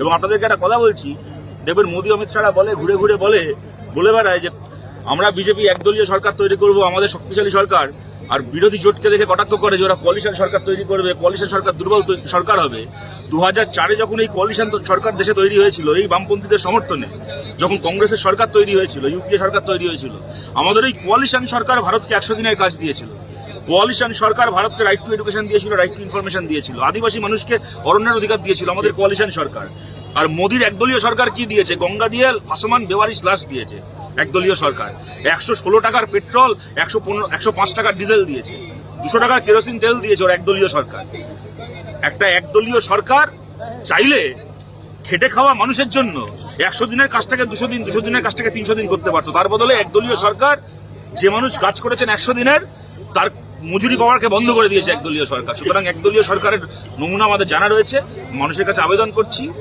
এবং আপনাদেরকে একটা কথা বলছি, দেখবেন মোদী অমিত শাহরা বলে, ঘুরে ঘুরে বলে বেড়ায় যে আমরা বিজেপি একদলীয় সরকার তৈরি করব, আমাদের শক্তিশালী সরকার। আর বিরোধী জোটকে দেখে কটাক্ষ করে যে ওরা কোয়ালিশন সরকার তৈরি করবে, কোয়ালিশন সরকার দুর্বল সরকার হবে। 2004-এ যখন এই কোয়ালিশন সরকার দেশে তৈরি হয়েছিল, এই বামপন্থীদের সমর্থনে, যখন কংগ্রেসের সরকার তৈরি হয়েছিল, ইউপিএ সরকার তৈরি হয়েছিল, আমাদের এই কোয়ালিশন সরকার ভারতকে 100 দিনের কাজ দিয়েছিল। কোয়ালিশন সরকার ভারতকে রাইট টু এডুকেশন দিয়েছিল, রাইট টু ইনফরমেশন দিয়েছিল, আদিবাসী মানুষকে অরণ্যের অধিকার দিয়েছিল আমাদের কোয়ালিশন সরকার। আর মোদির একদলীয় সরকার কি দিয়েছে? গঙ্গা দিয়ে ভাসমান বেওয়ারিশ লাশ দিয়েছে একদলীয় সরকার। 116 টাকার পেট্রোল, 105 টাকার ডিজেল দিয়েছে, 200 টাকার কেরোসিন তেল দিয়েছে ওর একদলীয় সরকার। একটা একদলীয় সরকার চাইলে খেটে খাওয়া মানুষের জন্য 100 দিনের কাজটাকে 200 দিন, 200 দিনের কাজটাকে 300 দিন করতে পারতো। তার বদলে একদলীয় সরকার যে মানুষ কাজ করেছেন 100 দিনের, তার মজুরি পাওয়াকে বন্ধ করে দিয়েছে একদলীয় সরকার। সুতরাং একদলীয় সরকারের নমুনা আমাদের জানা রয়েছে, মানুষের কাছে আবেদন করছি